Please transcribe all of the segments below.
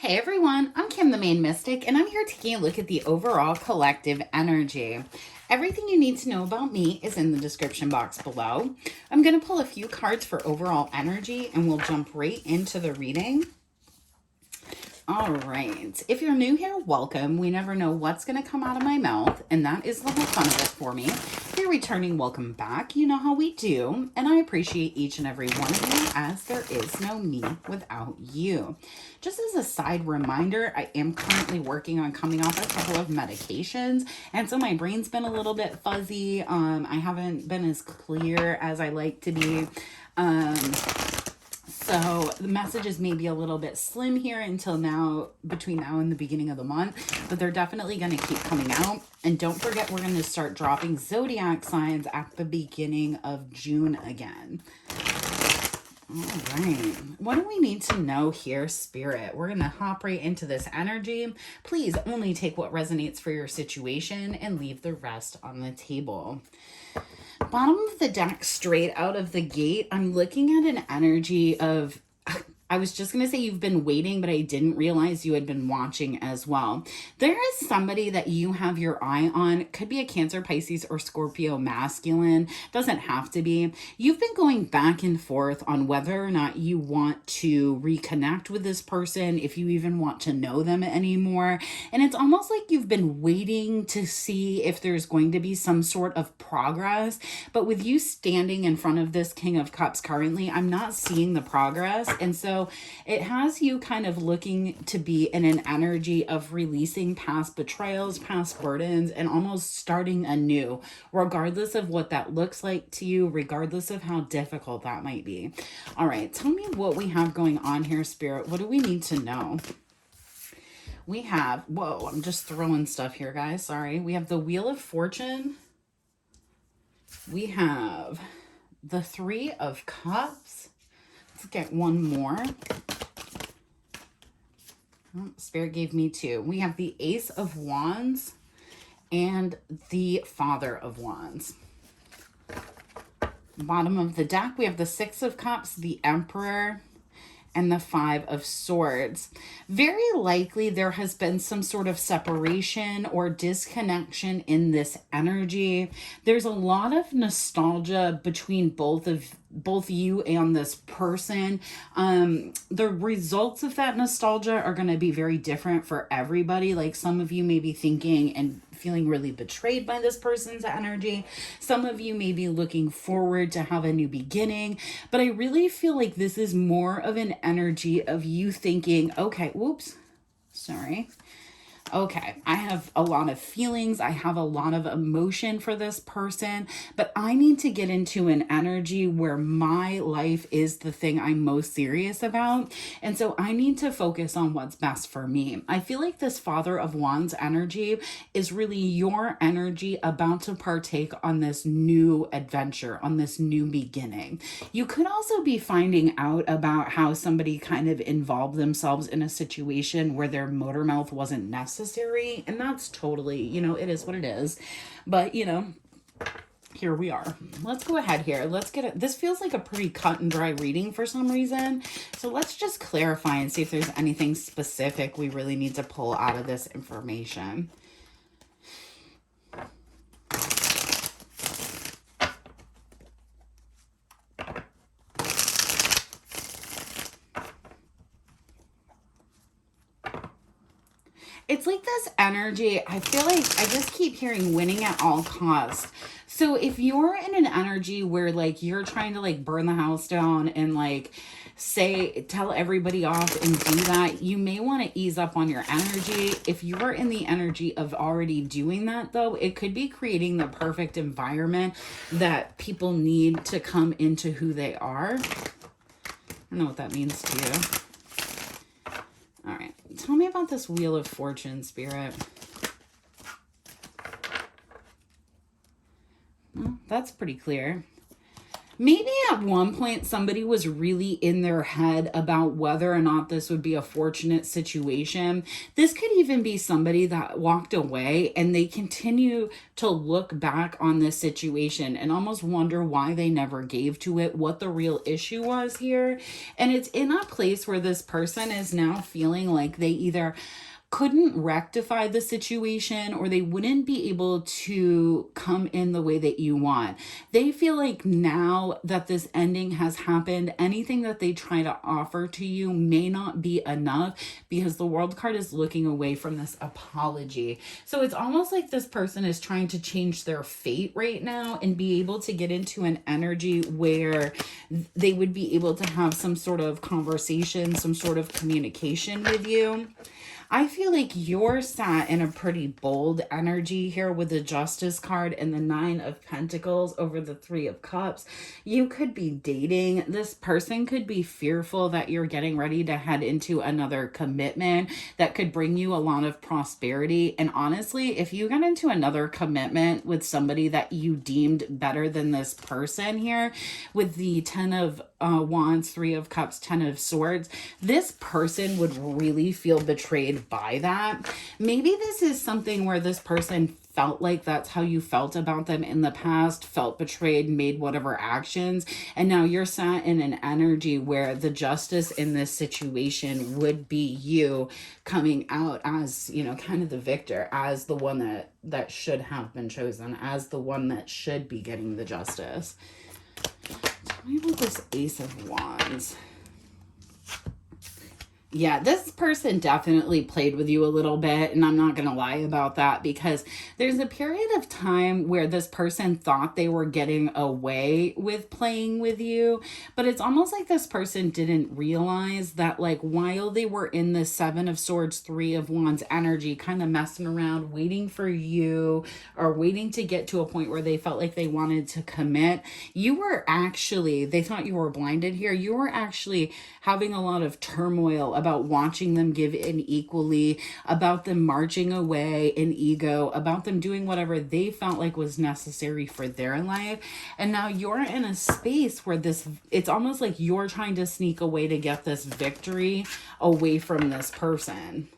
Hey everyone, I'm Kim the Maine Mystic, and I'm here taking a look at the overall collective energy. Everything you need to know about me is in the description box below. I'm going to pull a few cards for overall energy, and we'll jump right into the reading. All right. If you're new here, welcome. We never know what's going to come out of my mouth, and that is the whole fun of it for me. If you're returning, welcome back. You know how we do, and I appreciate each and every one of you, as there is no me without you. Just as a side reminder, I am currently working on coming off a couple of medications, and so my brain's been a little bit fuzzy. I haven't been as clear as I like to be. So the messages may be a little bit slim here until now, between now and the beginning of the month, but they're definitely going to keep coming out. And don't forget, we're going to start dropping zodiac signs at the beginning of June again. All right. What do we need to know here, Spirit? We're going to hop right into this energy. Please only take what resonates for your situation and leave the rest on the table. Bottom of the deck, straight out of the gate, I'm looking at an energy of, I was just going to say you've been waiting, but I didn't realize you had been watching as well. There is somebody that you have your eye on. Could be a Cancer, Pisces, or Scorpio masculine. Doesn't have to be. You've been going back and forth on whether or not you want to reconnect with this person, if you even want to know them anymore. And it's almost like you've been waiting to see if there's going to be some sort of progress. But with you standing in front of this King of Cups currently, I'm not seeing the progress. And so it has you kind of looking to be in an energy of releasing past betrayals, past burdens, and almost starting anew, regardless of what that looks like to you, regardless of how difficult that might be. All right, tell me what we have going on here, Spirit. What do we need to know? We have, whoa, I'm just throwing stuff here, guys. Sorry. We have the Wheel of Fortune. We have the Three of Cups. Let's get one more. Oh, Spirit gave me two. We have the Ace of Wands and the Father of Wands. Bottom of the deck, we have the Six of Cups, the Emperor, and the Five of Swords. Very likely there has been some sort of separation or disconnection in this energy. There's a lot of nostalgia between both you and this person. The results of that nostalgia are going to be very different for everybody. Like, some of you may be thinking and feeling really betrayed by this person's energy. Some of you may be looking forward to have a new beginning, but I really feel like this is more of an energy of you thinking, okay, whoops, sorry. Okay, I have a lot of feelings. I have a lot of emotion for this person, but I need to get into an energy where my life is the thing I'm most serious about. And so I need to focus on what's best for me. I feel like this Father of Wands energy is really your energy about to partake on this new adventure, on this new beginning. You could also be finding out about how somebody kind of involved themselves in a situation where their motor mouth wasn't necessary. And that's totally, it is what it is. But, here we are. Let's go ahead here. Let's get it. This feels like a pretty cut and dry reading for some reason. So let's just clarify and see if there's anything specific we really need to pull out of this information. It's like this energy, I feel like I just keep hearing winning at all costs. So if you're in an energy where like you're trying to like burn the house down and like tell everybody off and do that, you may want to ease up on your energy. If you're in the energy of already doing that though, it could be creating the perfect environment that people need to come into who they are. I don't know what that means to you. All right, tell me about this Wheel of Fortune, Spirit. Well, that's pretty clear. Maybe at one point somebody was really in their head about whether or not this would be a fortunate situation. This could even be somebody that walked away and they continue to look back on this situation and almost wonder why they never gave to it, what the real issue was here. And it's in a place where this person is now feeling like they either couldn't rectify the situation or they wouldn't be able to come in the way that you want. They feel like now that this ending has happened, anything that they try to offer to you may not be enough because the World card is looking away from this apology. So it's almost like this person is trying to change their fate right now and be able to get into an energy where they would be able to have some sort of conversation, some sort of communication with you. I feel like you're sat in a pretty bold energy here with the Justice card and the Nine of Pentacles over the Three of Cups. You could be dating. This person could be fearful that you're getting ready to head into another commitment that could bring you a lot of prosperity. And honestly, if you get into another commitment with somebody that you deemed better than this person here, with the Ten of Wands, Three of Cups, Ten of Swords, this person would really feel betrayed by that. Maybe this is something where this person felt like that's how you felt about them in the past, felt betrayed, made whatever actions, and now you're sat in an energy where the justice in this situation would be you coming out as, you know, kind of the victor, as the one that should have been chosen, as the one that should be getting the justice. Tell me about this Ace of Wands. Yeah, this person definitely played with you a little bit, and I'm not going to lie about that because there's a period of time where this person thought they were getting away with playing with you, but it's almost like this person didn't realize that, like, while they were in the Seven of Swords, Three of Wands energy, kind of messing around, waiting for you or waiting to get to a point where they felt like they wanted to commit, you were actually, they thought you were blinded here, you were actually having a lot of turmoil about watching them give in equally, about them marching away in ego, about them doing whatever they felt like was necessary for their life. And now you're in a space where it's almost like you're trying to sneak away to get this victory away from this person.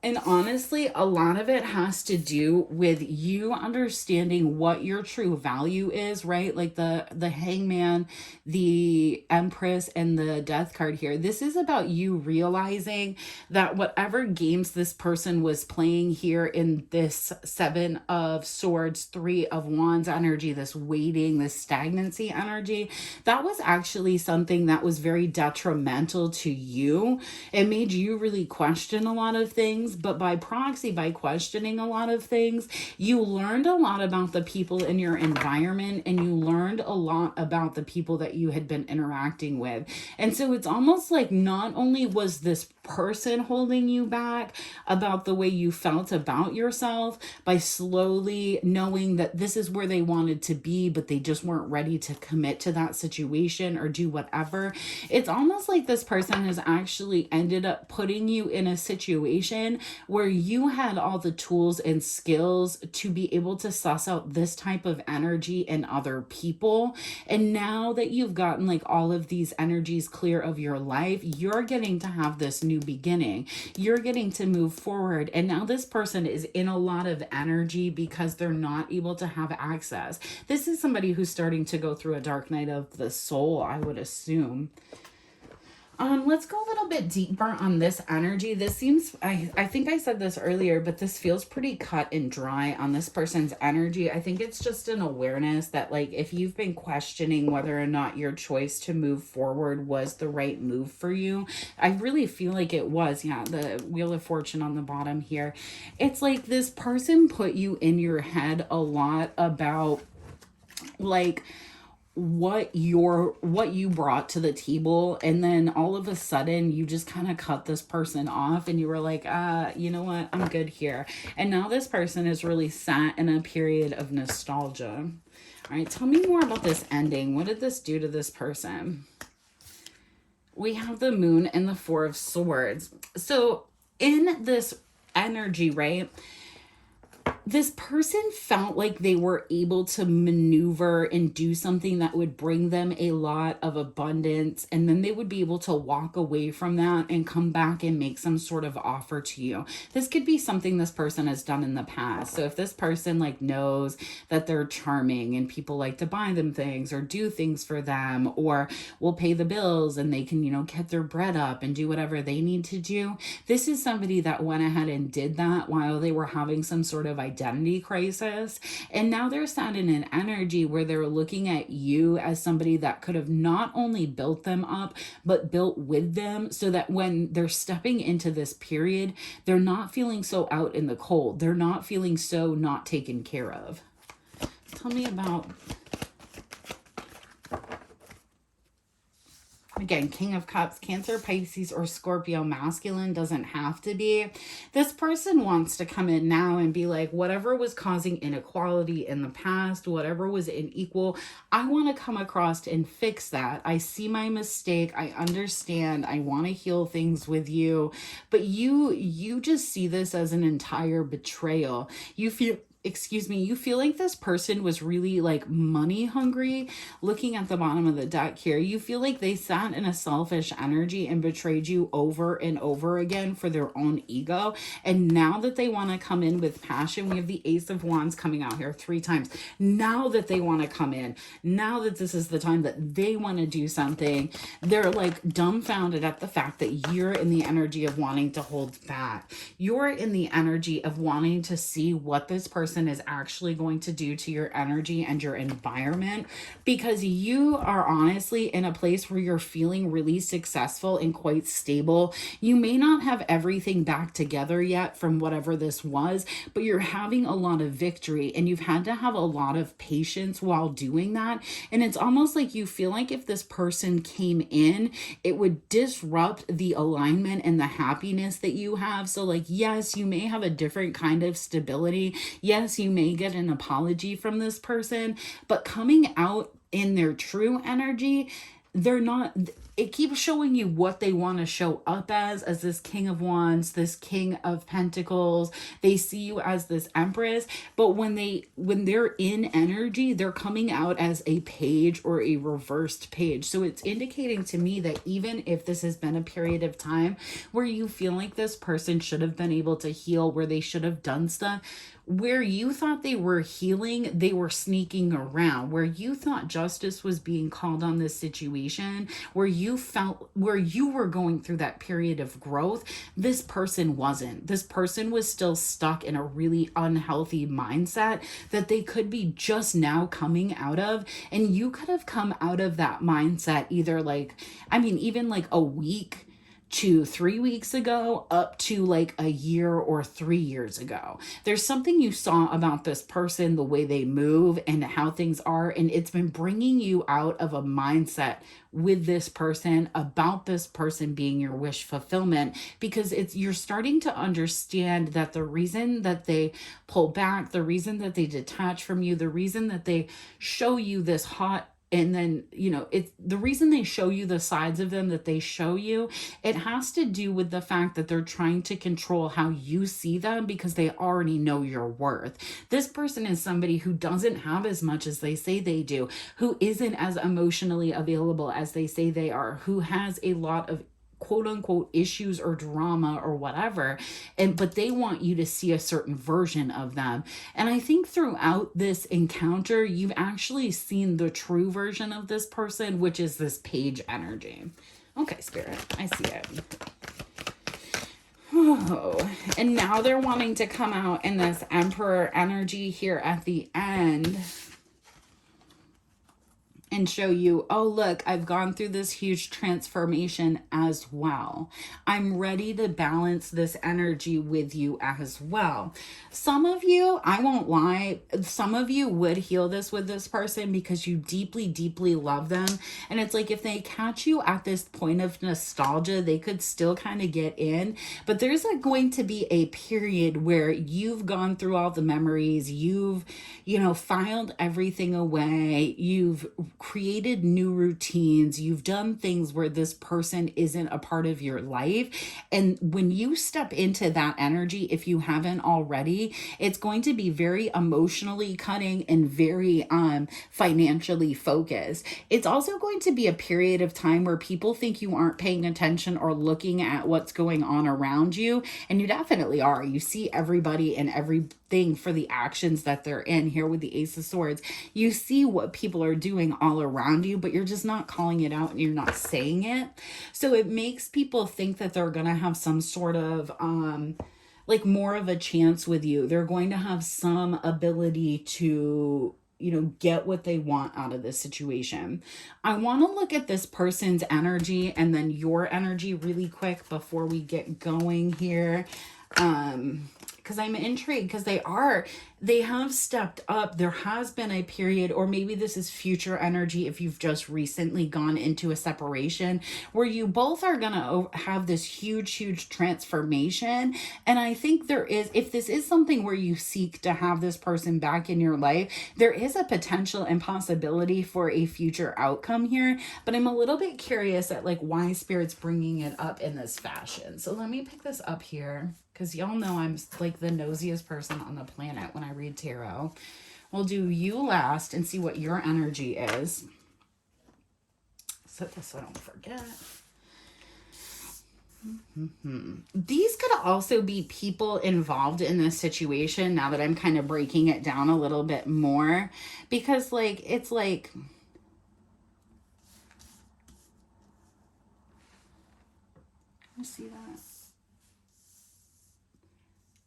And honestly, a lot of it has to do with you understanding what your true value is, right? Like the Hangman, the Empress, and the Death card here. This is about you realizing that whatever games this person was playing here in this Seven of Swords, Three of Wands energy, this waiting, this stagnancy energy, that was actually something that was very detrimental to you. It made you really question a lot of things. But by proxy, by questioning a lot of things, you learned a lot about the people in your environment, and you learned a lot about the people that you had been interacting with. And so it's almost like not only was this person holding you back about the way you felt about yourself, by slowly knowing that this is where they wanted to be, but they just weren't ready to commit to that situation or do whatever. It's almost like this person has actually ended up putting you in a situation where you had all the tools and skills to be able to suss out this type of energy in other people. And now that you've gotten like all of these energies clear of your life, you're getting to have this new beginning. You're getting to move forward. And now this person is in a lot of energy because they're not able to have access. This is somebody who's starting to go through a dark night of the soul, I would assume. Let's go a little bit deeper on this energy. This seems, I think I said this earlier, but this feels pretty cut and dry on this person's energy. I think it's just an awareness that, like, if you've been questioning whether or not your choice to move forward was the right move for you, I really feel like it was. Yeah, the Wheel of Fortune on the bottom here. It's like this person put you in your head a lot about, like, what you brought to the table, and then all of a sudden you just kind of cut this person off and you were like, you know what, I'm good here. And now this person is really sat in a period of nostalgia. All right, tell me more about this ending. What did this do to this person? We have the Moon and the Four of Swords. So in this energy, right, this person felt like they were able to maneuver and do something that would bring them a lot of abundance, and then they would be able to walk away from that and come back and make some sort of offer to you. This could be something this person has done in the past. So if this person like knows that they're charming and people like to buy them things or do things for them, or will pay the bills and they can, get their bread up and do whatever they need to do, this is somebody that went ahead and did that while they were having some sort of identity crisis. And now they're sat in an energy where they're looking at you as somebody that could have not only built them up, but built with them, so that when they're stepping into this period, they're not feeling so out in the cold. They're not feeling so not taken care of. Tell me about... Again, King of Cups, Cancer, Pisces, or Scorpio masculine, doesn't have to be. This person wants to come in now and be like, whatever was causing inequality in the past, whatever was unequal, I want to come across and fix that. I see my mistake. I understand. I want to heal things with you. But you just see this as an entire betrayal. You feel like this person was really like money hungry. Looking at the bottom of the deck here, you feel like they sat in a selfish energy and betrayed you over and over again for their own ego. And now that they want to come in with passion, we have the Ace of Wands coming out here 3 times. Now that they want to come in, now that this is the time that they want to do something, they're like dumbfounded at the fact that you're in the energy of wanting to hold back. You're in the energy of wanting to see what this person is actually going to do to your energy and your environment, because you are honestly in a place where you're feeling really successful and quite stable. You may not have everything back together yet from whatever this was, but you're having a lot of victory, and you've had to have a lot of patience while doing that. And it's almost like you feel like if this person came in, it would disrupt the alignment and the happiness that you have. So like, yes, you may have a different kind of stability. Yes, you may get an apology from this person, but coming out in their true energy, they're not... It keeps showing you what they want to show up as this King of Wands, this King of Pentacles. They see you as this Empress, but when they're in energy, they're coming out as a page or a reversed page. So it's indicating to me that even if this has been a period of time where you feel like this person should have been able to heal, where they should have done stuff, where you thought they were healing, they were sneaking around. Where you thought justice was being called on this situation, where you were going through that period of growth, this person wasn't. This person was still stuck in a really unhealthy mindset that they could be just now coming out of. And you could have come out of that mindset either even like a week to 3 weeks ago, up to like a year or 3 years ago. There's something you saw about this person, the way they move and how things are, and it's been bringing you out of a mindset with this person, about this person being your wish fulfillment, because you're starting to understand that the reason that they pull back, the reason that they detach from you, the reason that they show you this hot... And then, it's the reason they show you the sides of them that they show you, it has to do with the fact that they're trying to control how you see them, because they already know your worth. This person is somebody who doesn't have as much as they say they do, who isn't as emotionally available as they say they are, who has a lot of quote unquote issues or drama or whatever, but they want you to see a certain version of them. And I think throughout this encounter, you've actually seen the true version of this person, which is this page energy. Okay, Spirit, I see it. Oh, and now they're wanting to come out in this Emperor energy here at the end and show you, oh, look, I've gone through this huge transformation as well. I'm ready to balance this energy with you as well. Some of you, I won't lie, some of you would heal this with this person because you deeply, deeply love them. And it's like if they catch you at this point of nostalgia, they could still kind of get in. But there's like going to be a period where you've gone through all the memories, you've, filed everything away, you've created new routines. You've done things where this person isn't a part of your life. And when you step into that energy, if you haven't already, it's going to be very emotionally cutting and very financially focused. It's also going to be a period of time where people think you aren't paying attention or looking at what's going on around you. And you definitely are. You see everybody and everything for the actions that they're in. Here with the Ace of Swords, you see what people are doing all around you, but you're just not calling it out and you're not saying it. So it makes people think that they're going to have some sort of like more of a chance with you. They're going to have some ability to, you know, get what they want out of this situation. I want to look at this person's energy and then your energy really quick before we get going here. Because I'm intrigued, because they have stepped up. There has been a period, or maybe this is future energy if you've just recently gone into a separation, where you both are going to have this huge transformation. And I think there is, if this is something where you seek to have this person back in your life, there is a potential and possibility for a future outcome here. But I'm a little bit curious at like why Spirit's bringing it up in this fashion. So let me pick this up here, because y'all know I'm like the nosiest person on the planet when I read tarot. We'll do you last and see what your energy is. Set this so I don't forget. These could also be people involved in this situation now that I'm kind of breaking it down a little bit more. Because like, it's like... you see that?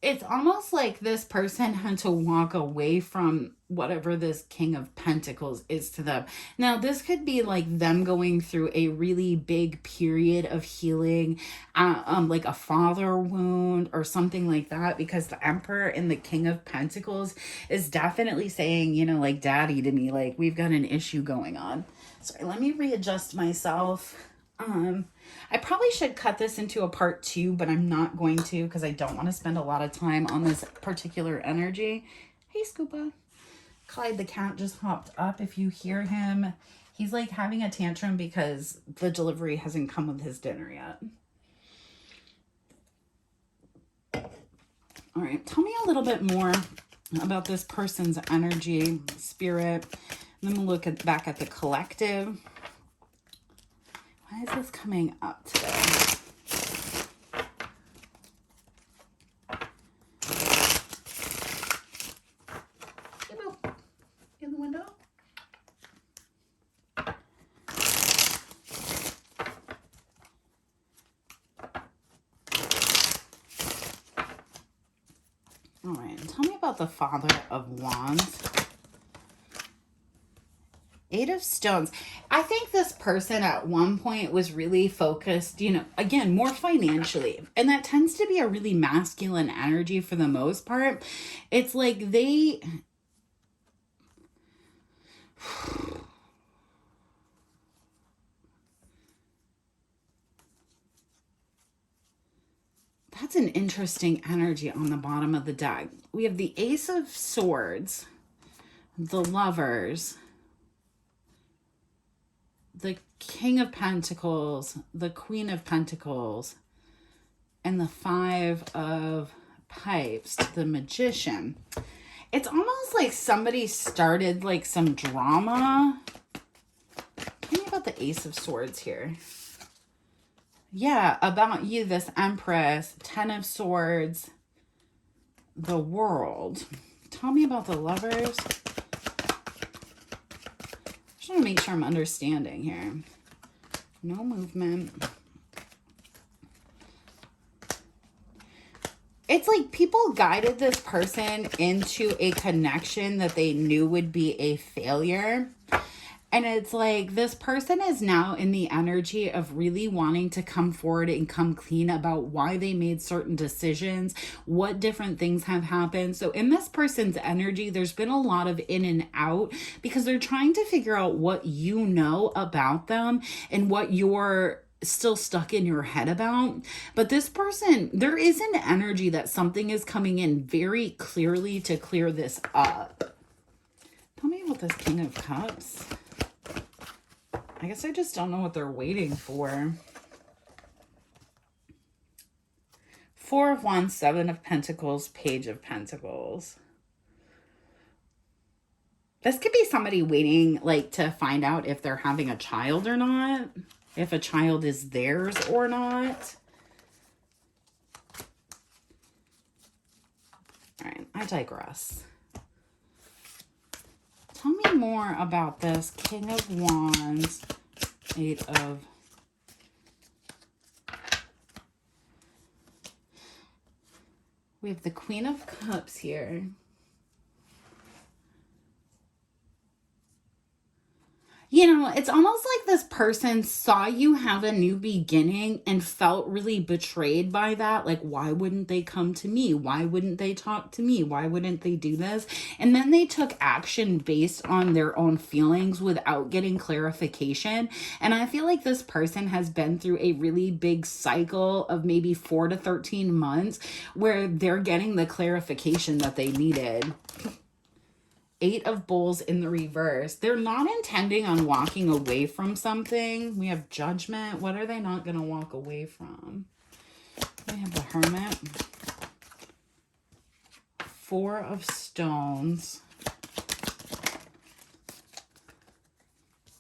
It's almost like this person had to walk away from whatever this King of Pentacles is to them. Now, this could be like them going through a really big period of healing, like a father wound or something like that, because the Emperor and the King of Pentacles is definitely saying, you know, like, daddy to me, like, we've got an issue going on. Sorry, let me readjust myself. I probably should cut this into a part 2, but I'm not going to, because I don't want to spend a lot of time on this particular energy. Hey, Scoopa. Clyde the cat just hopped up. If you hear him, he's like having a tantrum because the delivery hasn't come with his dinner yet. All right, tell me a little bit more about this person's energy, Spirit. And then we'll look back at the collective. Why is this coming up today? In the window? All right, tell me about the Father of Wands. Eight of Stones. I think this person at one point was really focused, you know, again, more financially. And that tends to be a really masculine energy for the most part. It's like they... That's an interesting energy on the bottom of the deck. We have the Ace of Swords, the Lovers, the King of Pentacles, the Queen of Pentacles, and the Five of Pipes, the Magician. It's almost like somebody started like some drama. Tell me about the Ace of Swords here. Yeah, about you, this Empress, Ten of Swords, the World. Tell me about the Lovers. I want to make sure I'm understanding here. No movement. It's like people guided this person into a connection that they knew would be a failure. And it's like this person is now in the energy of really wanting to come forward and come clean about why they made certain decisions, what different things have happened. So in this person's energy, there's been a lot of in and out because they're trying to figure out what you know about them and what you're still stuck in your head about. But this person, there is an energy that something is coming in very clearly to clear this up. Tell me about this King of Cups. I guess I just don't know what they're waiting for. Four of Wands, Seven of Pentacles, Page of Pentacles. This could be somebody waiting, like, to find out if they're having a child or not. If a child is theirs or not. All right, I digress. Tell me more about this King of Wands, Eight of... We have the Queen of Cups here. You know, it's almost like this person saw you have a new beginning and felt really betrayed by that. Like, why wouldn't they come to me? Why wouldn't they talk to me? Why wouldn't they do this? And then they took action based on their own feelings without getting clarification. And I feel like this person has been through a really big cycle of maybe 4 to 13 months where they're getting the clarification that they needed. Eight of Bowls in the reverse. They're not intending on walking away from something. We have Judgment. What are they not going to walk away from? We have the Hermit. Four of Stones.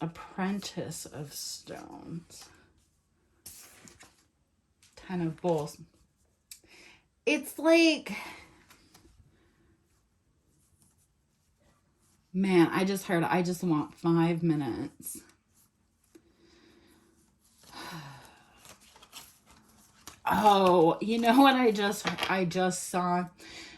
Apprentice of Stones. Ten of Bowls. It's like... Man, I just heard, I just want 5 minutes. Oh, you know what I just saw?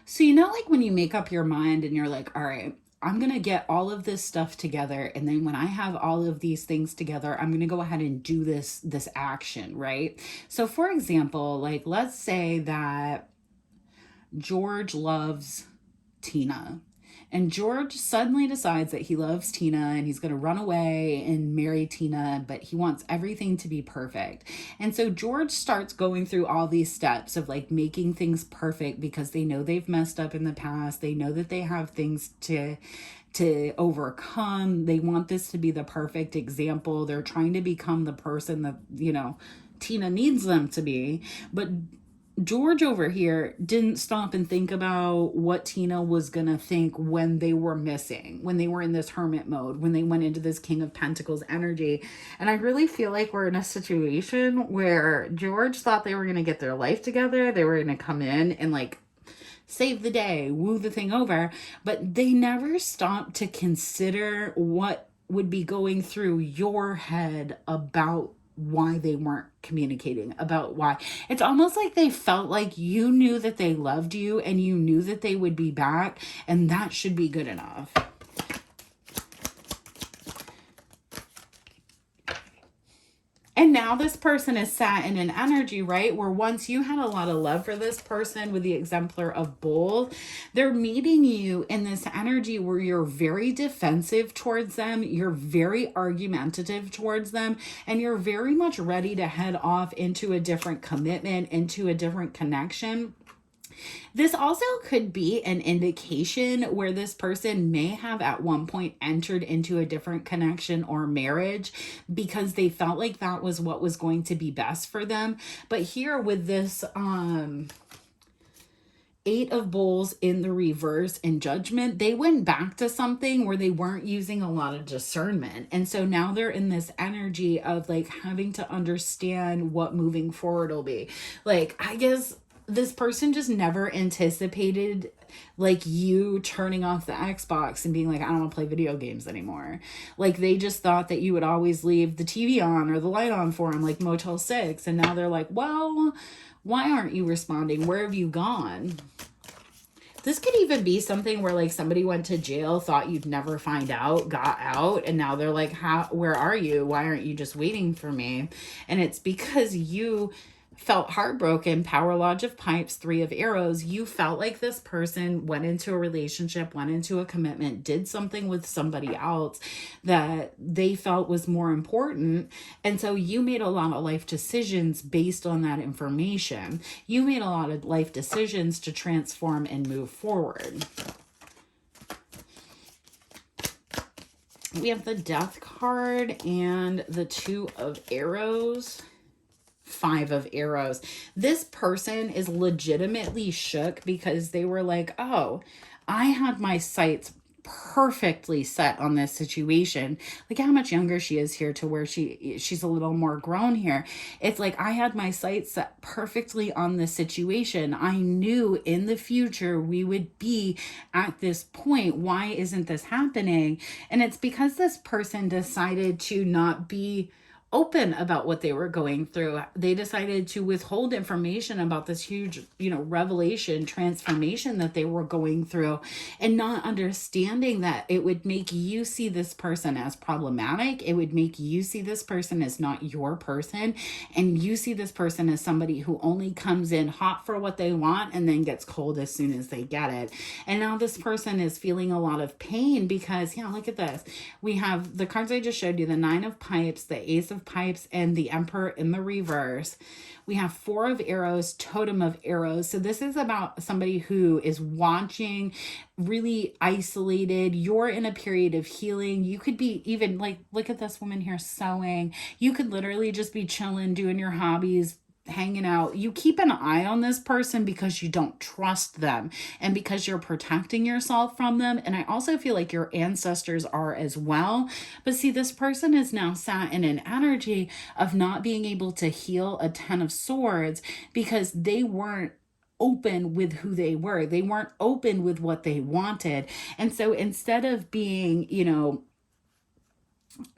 So, you know, like when you make up your mind and you're like, all right, I'm going to get all of this stuff together. And then when I have all of these things together, I'm going to go ahead and do this action, right? So for example, like, let's say that George loves Tina. And George suddenly decides that he loves Tina and he's going to run away and marry Tina, but he wants everything to be perfect. And so George starts going through all these steps of like making things perfect because they know they've messed up in the past. They know that they have things to overcome. They want this to be the perfect example. They're trying to become the person that, you know, Tina needs them to be. But George over here didn't stop and think about what Tina was going to think when they were missing, when they were in this hermit mode, when they went into this King of Pentacles energy. And I really feel like we're in a situation where George thought they were going to get their life together. They were going to come in and like save the day, woo the thing over, but they never stopped to consider what would be going through your head about why they weren't communicating, about why. It's almost like they felt like you knew that they loved you and you knew that they would be back, and that should be good enough. And now this person is sat in an energy, right, where once you had a lot of love for this person with the exemplar of bold, they're meeting you in this energy where you're very defensive towards them, you're very argumentative towards them, and you're very much ready to head off into a different commitment, into a different connection. This also could be an indication where this person may have at one point entered into a different connection or marriage because they felt like that was what was going to be best for them. But here with this Eight of Bowls in the reverse and Judgment, they went back to something where they weren't using a lot of discernment. And so now they're in this energy of like having to understand what moving forward will be. Like, I guess this person just never anticipated like you turning off the Xbox and being like, I don't want to play video games anymore. Like they just thought that you would always leave the TV on or the light on for them, like Motel 6. And now they're like, well, why aren't you responding? Where have you gone? This could even be something where like somebody went to jail, thought you'd never find out, got out, and now they're like, where are you? Why aren't you just waiting for me? And it's because you felt heartbroken. Power Lodge of Pipes, Three of Arrows. You felt like this person went into a relationship, went into a commitment, did something with somebody else that they felt was more important. And so you made a lot of life decisions based on that information. You made a lot of life decisions to transform and move forward. We have the Death card and the Two of Arrows. Five of Arrows. This person is legitimately shook because they were like, oh, I had my sights perfectly set on this situation. Like how much younger she is here to where she's a little more grown here. It's like I had my sights set perfectly on this situation. I knew in the future we would be at this point. Why isn't this happening? And it's because this person decided to not be open about what they were going through. They decided to withhold information about this huge, revelation, transformation that they were going through, and not understanding that it would make you see this person as problematic. It would make you see this person as not your person, and you see this person as somebody who only comes in hot for what they want and then gets cold as soon as they get it. And now this person is feeling a lot of pain because, look at this. We have the cards I just showed you, the Nine of Pipes, the Ace of Pipes, and the Emperor in the reverse. We have Four of Arrows, Totem of Arrows. So this is about somebody who is watching, really isolated. You're in a period of healing. You could be even like, look at this woman here sewing. You could literally just be chilling, doing your hobbies, hanging out. You keep an eye on this person because you don't trust them and because you're protecting yourself from them. And I also feel like your ancestors are as well. But see, this person is now sat in an energy of not being able to heal a Ten of Swords because they weren't open with who they were. They weren't open with what they wanted. And so instead of being,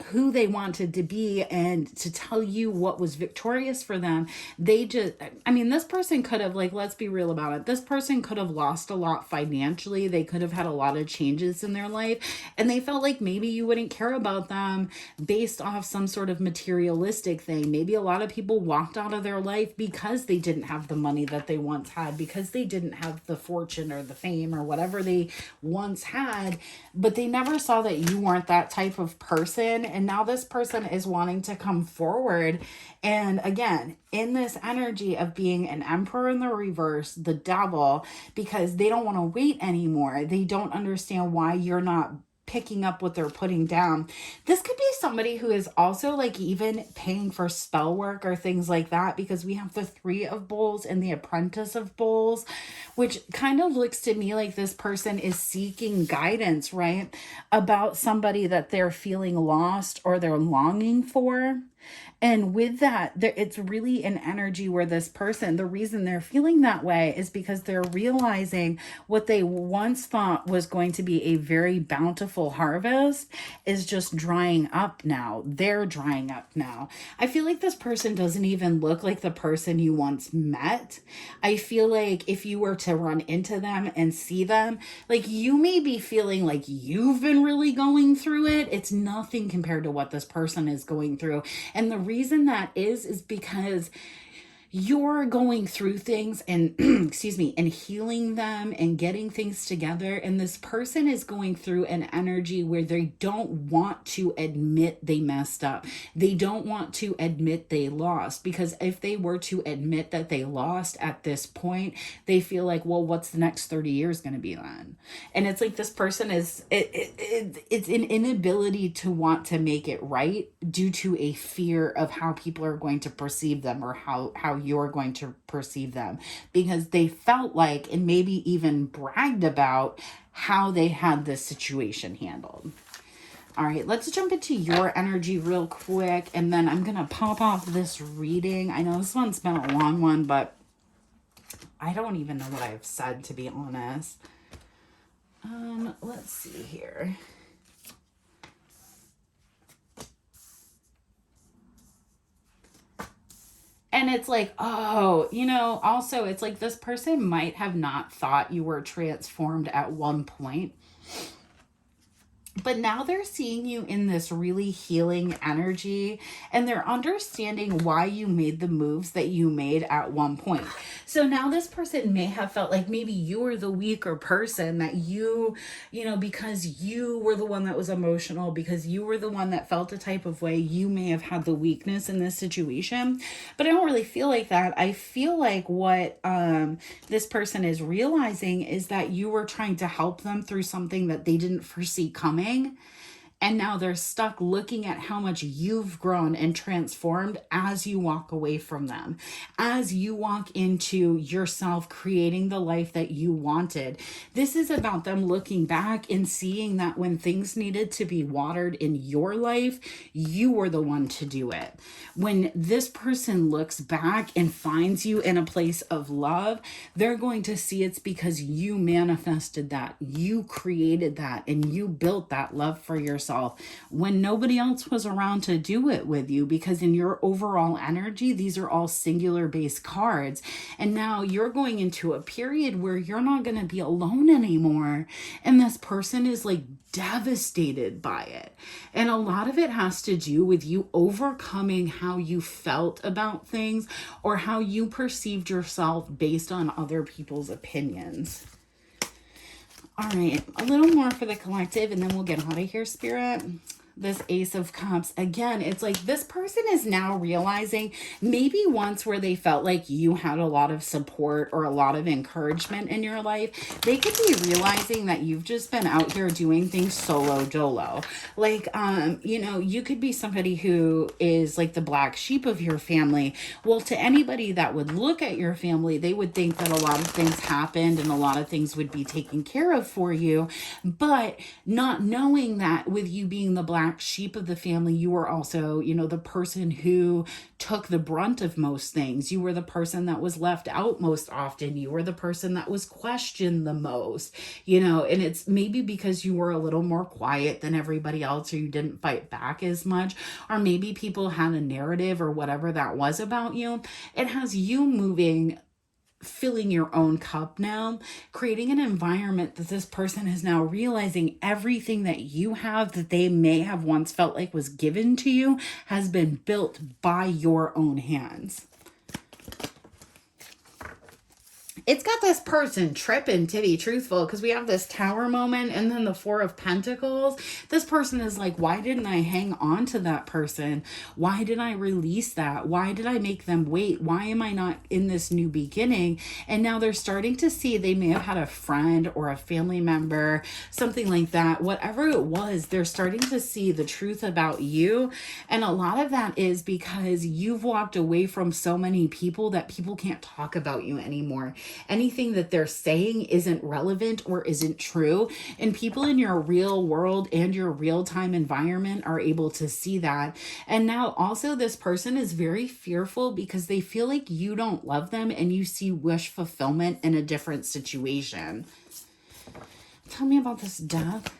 who they wanted to be and to tell you what was victorious for them, this person could have, let's be real about it, this person could have lost a lot financially. They could have had a lot of changes in their life, and they felt like maybe you wouldn't care about them based off some sort of materialistic thing. Maybe a lot of people walked out of their life because they didn't have the money that they once had, because they didn't have the fortune or the fame or whatever they once had, but they never saw that you weren't that type of person. And now this person is wanting to come forward. And again, in this energy of being an Emperor in the reverse, the Devil, because they don't want to wait anymore. They don't understand why you're not picking up what they're putting down. This could be somebody who is also even paying for spell work or things like that, because we have the Three of Bowls and the Apprentice of Bowls, which kind of looks to me like this person is seeking guidance, right? About somebody that they're feeling lost or they're longing for. And with that, it's really an energy where this person, the reason they're feeling that way is because they're realizing what they once thought was going to be a very bountiful harvest is just drying up now. They're drying up now. I feel like this person doesn't even look like the person you once met. I feel like if you were to run into them and see them, you may be feeling like you've been really going through it. It's nothing compared to what this person is going through. And the reason that is because you're going through things and and healing them and getting things together, and this person is going through an energy where they don't want to admit they messed up. They don't want to admit they lost, because if they were to admit that they lost at this point, they feel like, well, what's the next 30 years going to be then? And it's like this person is it's an inability to want to make it right due to a fear of how people are going to perceive them, or how you're going to perceive them, because they felt like, and maybe even bragged about, how they had this situation handled. All right, let's jump into your energy real quick, and then I'm gonna pop off this reading. I know this one's been a long one, but I don't even know what I've said, to be honest. Let's see here. And it's like, also it's like this person might have not thought you were transformed at one point, but now they're seeing you in this really healing energy, and they're understanding why you made the moves that you made at one point. So now this person may have felt like maybe you were the weaker person, that because you were the one that was emotional, because you were the one that felt a type of way, you may have had the weakness in this situation. But I don't really feel like that. I feel like what this person is realizing is that you were trying to help them through something that they didn't foresee coming. And now they're stuck looking at how much you've grown and transformed as you walk away from them, as you walk into yourself, creating the life that you wanted. This is about them looking back and seeing that when things needed to be watered in your life, you were the one to do it. When this person looks back and finds you in a place of love, they're going to see it's because you manifested that, you created that, and you built that love for yourself when nobody else was around to do it with you, because in your overall energy, these are all singular based cards. And now you're going into a period where you're not going to be alone anymore. And this person is like devastated by it. And a lot of it has to do with you overcoming how you felt about things or how you perceived yourself based on other people's opinions. All right, a little more for the collective and then we'll get out of here, Spirit. This Ace of Cups, again, it's like this person is now realizing maybe once where they felt like you had a lot of support or a lot of encouragement in your life, they could be realizing that you've just been out here doing things solo dolo. Like, you know, you could be somebody who is like the black sheep of your family. Well, to anybody that would look at your family, they would think that a lot of things happened and a lot of things would be taken care of for you. But not knowing that with you being the black sheep of the family, you were also, you know, the person who took the brunt of most things. You were the person that was left out most often. You were the person that was questioned the most, you know, and it's maybe because you were a little more quiet than everybody else, or you didn't fight back as much, or maybe people had a narrative or whatever that was about you. It has you moving, filling your own cup now, creating an environment that this person is now realizing everything that you have that they may have once felt like was given to you has been built by your own hands. It's got this person tripping, to be truthful, because we have this Tower moment and then the Four of Pentacles. This person is like, why didn't I hang on to that person? Why did I release that? Why did I make them wait? Why am I not in this new beginning? And now they're starting to see they may have had a friend or a family member, something like that. Whatever it was, they're starting to see the truth about you. And a lot of that is because you've walked away from so many people that people can't talk about you anymore. Anything that they're saying isn't relevant or isn't true. And people in your real world and your real-time environment are able to see that. And now also this person is very fearful because they feel like you don't love them and you see wish fulfillment in a different situation. Tell me about this Death.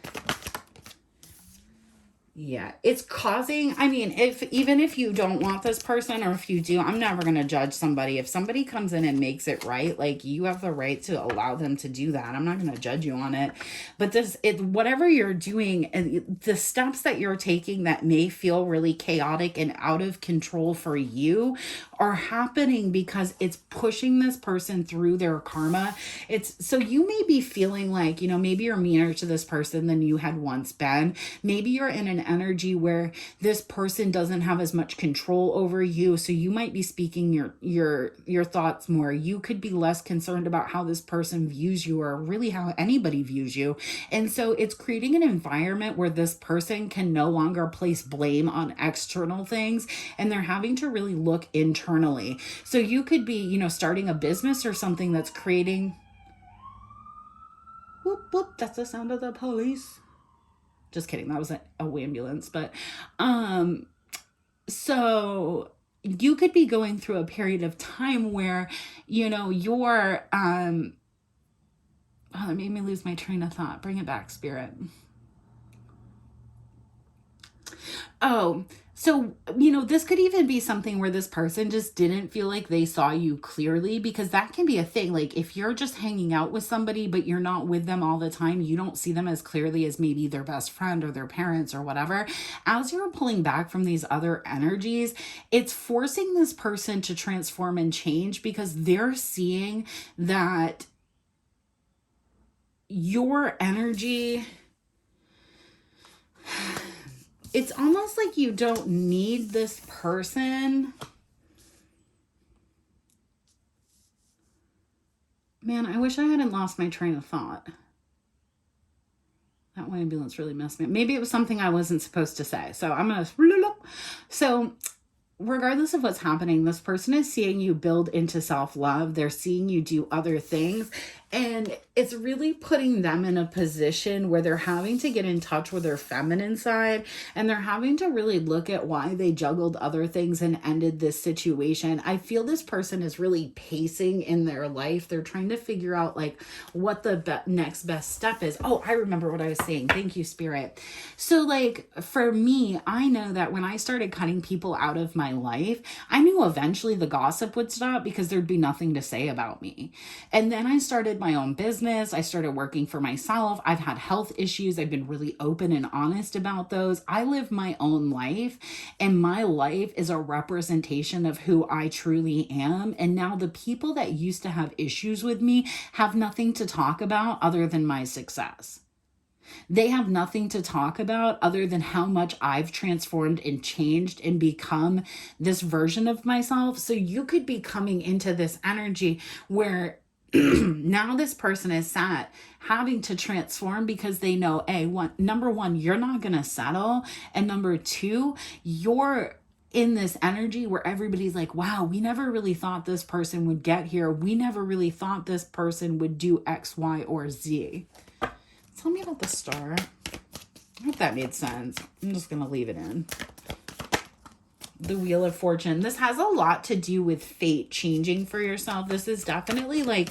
Yeah, it's causing, I mean, even if you don't want this person, or if you do, I'm never going to judge somebody. If somebody comes in and makes it right, like, you have the right to allow them to do that. I'm not going to judge you on it. But whatever you're doing, the steps that you're taking that may feel really chaotic and out of control for you are happening because it's pushing this person through their karma. So you may be feeling like, you know, maybe you're meaner to this person than you had once been. Maybe you're in an energy where this person doesn't have as much control over you, so you might be speaking your thoughts more. You could be less concerned about how this person views you, or really how anybody views you. And so it's creating an environment where this person can no longer place blame on external things, and they're having to really look internally. So you could be, you know, starting a business or something that's creating, whoop whoop, that's the sound of the police. Just kidding. That was a ambulance. But, so you could be going through a period of time where, you know, you're, oh, it made me lose my train of thought. Bring it back, Spirit. Oh, so, you know, this could even be something where this person just didn't feel like they saw you clearly, because that can be a thing. Like, if you're just hanging out with somebody, but you're not with them all the time, you don't see them as clearly as maybe their best friend or their parents or whatever. As you're pulling back from these other energies, it's forcing this person to transform and change, because they're seeing that your energy, it's almost like you don't need this person. Man, I wish I hadn't lost my train of thought. That ambulance really messed me up. Maybe it was something I wasn't supposed to say. So I'm going to... So regardless of what's happening, this person is seeing you build into self-love. They're seeing you do other things. And it's really putting them in a position where they're having to get in touch with their feminine side, and they're having to really look at why they juggled other things and ended this situation. I feel this person is really pacing in their life. They're trying to figure out like what the next best step is. Oh, I remember what I was saying. Thank you, Spirit. So like for me, I know that when I started cutting people out of my life, I knew eventually the gossip would stop because there'd be nothing to say about me. And then I started my own business. I started working for myself. I've had health issues. I've been really open and honest about those. I live my own life, and my life is a representation of who I truly am. And now the people that used to have issues with me have nothing to talk about other than my success. They have nothing to talk about other than how much I've transformed and changed and become this version of myself. So you could be coming into this energy where now this person is sat having to transform because they know, number one, you're not going to settle. And number two, you're in this energy where everybody's like, wow, we never really thought this person would get here. We never really thought this person would do X, Y, or Z. Tell me about the star. I hope that made sense. I'm just going to leave it in. The Wheel of Fortune. This has a lot to do with fate changing for yourself. This is definitely like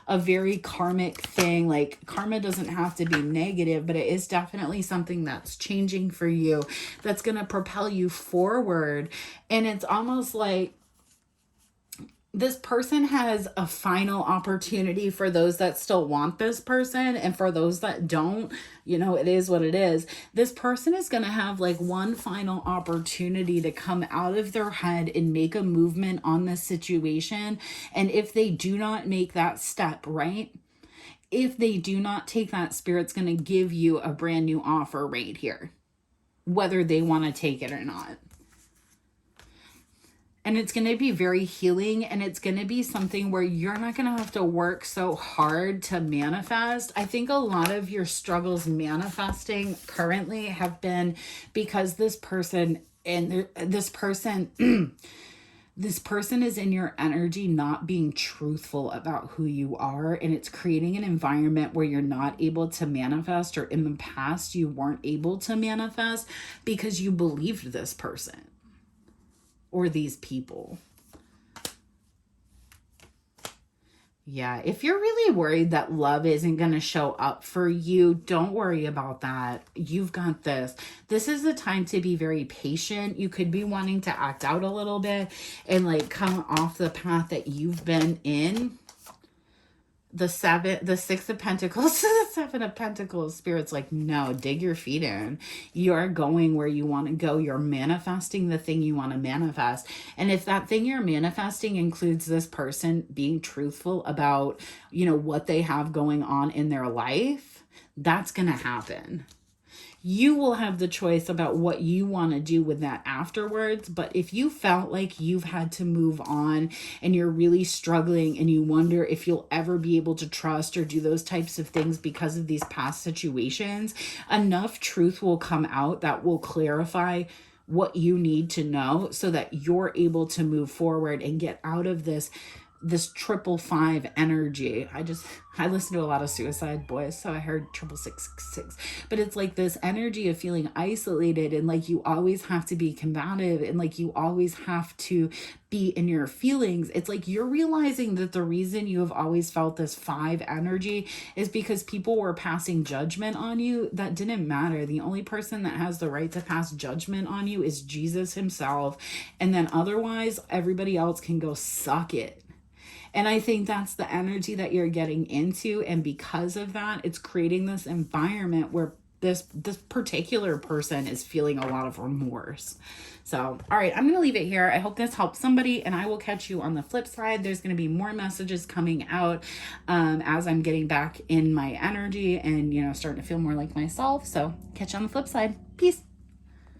a very karmic thing. Like karma doesn't have to be negative, but it is definitely something that's changing for you, that's going to propel you forward. And it's almost like this person has a final opportunity for those that still want this person, and for those that don't, it is what it is. This person is going to have like one final opportunity to come out of their head and make a movement on this situation. And if they do not make that step, right? If they do not take that, Spirit's going to give you a brand new offer right here, whether they want to take it or not. And it's going to be very healing, and it's going to be something where you're not going to have to work so hard to manifest. I think a lot of your struggles manifesting currently have been because this person is in your energy not being truthful about who you are, and it's creating an environment where you're not able to manifest, or in the past you weren't able to manifest because you believed this person or these people. Yeah, if you're really worried that love isn't going to show up for you, don't worry about that. You've got this. This is the time to be very patient. You could be wanting to act out a little bit and like come off the path that you've been in. The 6 of Pentacles to the 7 of Pentacles. Spirit's like, no, dig your feet in. You're going where you want to go. You're manifesting the thing you want to manifest. And if that thing you're manifesting includes this person being truthful about, what they have going on in their life, that's going to happen. You will have the choice about what you want to do with that afterwards. But if you felt like you've had to move on and you're really struggling and you wonder if you'll ever be able to trust or do those types of things because of these past situations, enough truth will come out that will clarify what you need to know so that you're able to move forward and get out of this 555 energy. I listen to a lot of Suicide Boys, so I heard 666. But it's like this energy of feeling isolated, and like you always have to be combative, and like you always have to be in your feelings. It's like you're realizing that the reason you have always felt this 5 energy is because people were passing judgment on you. That didn't matter. The only person that has the right to pass judgment on you is Jesus himself. And then otherwise, everybody else can go suck it. And I think that's the energy that you're getting into. And because of that, it's creating this environment where this particular person is feeling a lot of remorse. So, all right, I'm going to leave it here. I hope this helps somebody, and I will catch you on the flip side. There's going to be more messages coming out as I'm getting back in my energy and, starting to feel more like myself. So catch you on the flip side. Peace.